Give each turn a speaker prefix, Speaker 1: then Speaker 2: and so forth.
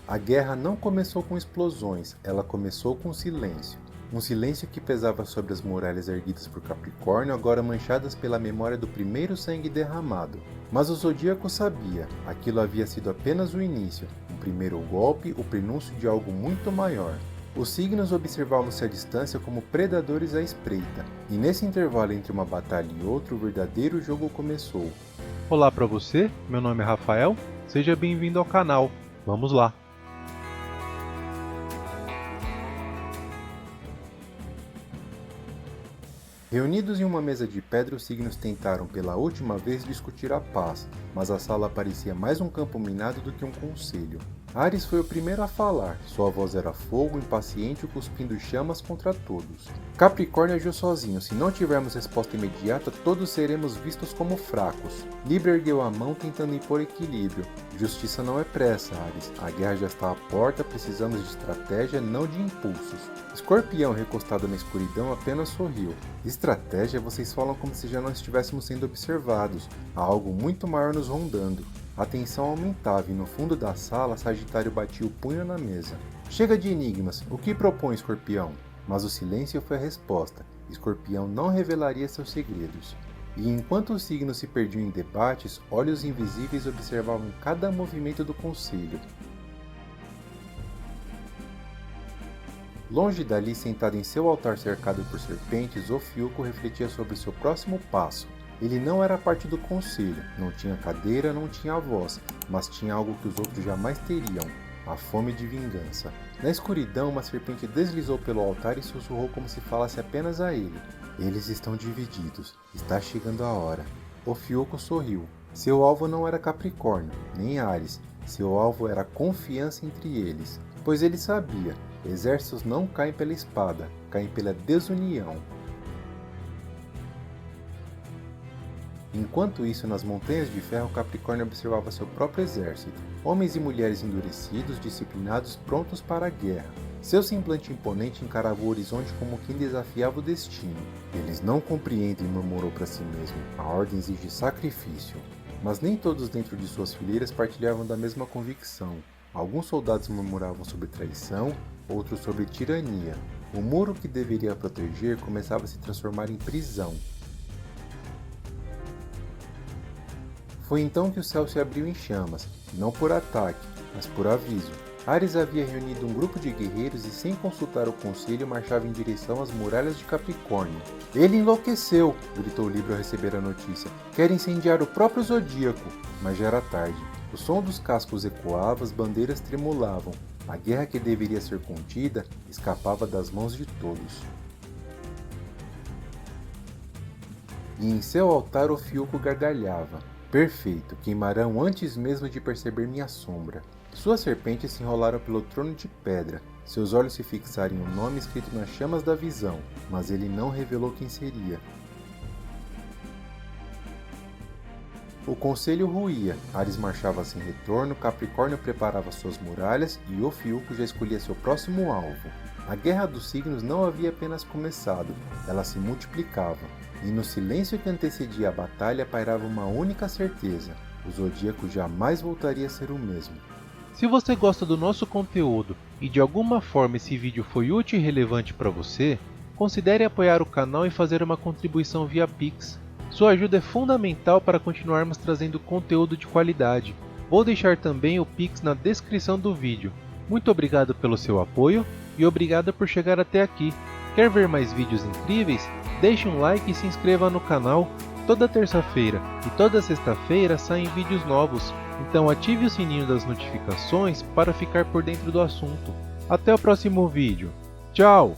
Speaker 1: A guerra não começou com explosões, ela começou com silêncio. Um silêncio que pesava sobre as muralhas erguidas por Capricórnio, agora manchadas pela memória do primeiro sangue derramado. Mas o Zodíaco sabia, aquilo havia sido apenas o início, um primeiro golpe, o prenúncio de algo muito maior. Os signos observavam-se à distância como predadores à espreita, e nesse intervalo entre uma batalha e outra o verdadeiro jogo começou.
Speaker 2: Olá para você, meu nome é Rafael, seja bem-vindo ao canal. Vamos lá!
Speaker 1: Reunidos em uma mesa de pedra, os signos tentaram pela última vez discutir a paz, mas a sala parecia mais um campo minado do que um conselho. Áries foi o primeiro a falar, sua voz era fogo, impaciente, cuspindo chamas contra todos. Capricórnio agiu sozinho, se não tivermos resposta imediata, todos seremos vistos como fracos. Libra ergueu a mão tentando impor equilíbrio. Justiça não é pressa, Áries, a guerra já está à porta, precisamos de estratégia, não de impulsos. Escorpião, recostado na escuridão, apenas sorriu. Estratégia? Vocês falam como se já não estivéssemos sendo observados. Há algo muito maior nos rondando. A tensão aumentava e no fundo da sala, Sagitário batia o punho na mesa. Chega de enigmas, o que propõe Escorpião? Mas o silêncio foi a resposta. Escorpião não revelaria seus segredos. E enquanto os signos se perdiam em debates, olhos invisíveis observavam cada movimento do conselho. Longe dali, sentado em seu altar cercado por serpentes, Ofiuco refletia sobre seu próximo passo. Ele não era parte do conselho, não tinha cadeira, não tinha voz, mas tinha algo que os outros jamais teriam, a fome de vingança. Na escuridão, uma serpente deslizou pelo altar e sussurrou como se falasse apenas a ele. Eles estão divididos, está chegando a hora. Ofiuco sorriu. Seu alvo não era Capricórnio, nem Áries, seu alvo era a confiança entre eles, pois ele sabia, exércitos não caem pela espada, caem pela desunião. Enquanto isso, nas Montanhas de Ferro, Capricórnio observava seu próprio exército. Homens e mulheres endurecidos, disciplinados, prontos para a guerra. Seu semblante imponente encarava o horizonte como quem desafiava o destino. Eles não compreendem, murmurou para si mesmo. A ordem exige sacrifício. Mas nem todos dentro de suas fileiras partilhavam da mesma convicção. Alguns soldados murmuravam sobre traição, outros sobre tirania. O muro que deveria proteger começava a se transformar em prisão. Foi então que o céu se abriu em chamas, não por ataque, mas por aviso. Áries havia reunido um grupo de guerreiros e, sem consultar o conselho, marchava em direção às muralhas de Capricórnio. Ele enlouqueceu, gritou Libra ao receber a notícia. Quer incendiar o próprio Zodíaco, mas já era tarde. O som dos cascos ecoava, as bandeiras tremulavam. A guerra que deveria ser contida escapava das mãos de todos. E em seu altar Ofiuco gargalhava. Perfeito, queimarão antes mesmo de perceber minha sombra. Suas serpentes se enrolaram pelo trono de pedra. Seus olhos se fixaram em um nome escrito nas chamas da visão, mas ele não revelou quem seria. O conselho ruía, Áries marchava sem retorno, Capricórnio preparava suas muralhas e Ofiuco já escolhia seu próximo alvo. A guerra dos signos não havia apenas começado, ela se multiplicava, e no silêncio que antecedia a batalha pairava uma única certeza: o Zodíaco jamais voltaria a ser o mesmo.
Speaker 2: Se você gosta do nosso conteúdo e de alguma forma esse vídeo foi útil e relevante para você, considere apoiar o canal e fazer uma contribuição via Pix. Sua ajuda é fundamental para continuarmos trazendo conteúdo de qualidade. Vou deixar também o Pix na descrição do vídeo. Muito obrigado pelo seu apoio e obrigado por chegar até aqui. Quer ver mais vídeos incríveis? Deixe um like e se inscreva no canal. Toda terça-feira e toda sexta-feira saem vídeos novos, então ative o sininho das notificações para ficar por dentro do assunto. Até o próximo vídeo. Tchau!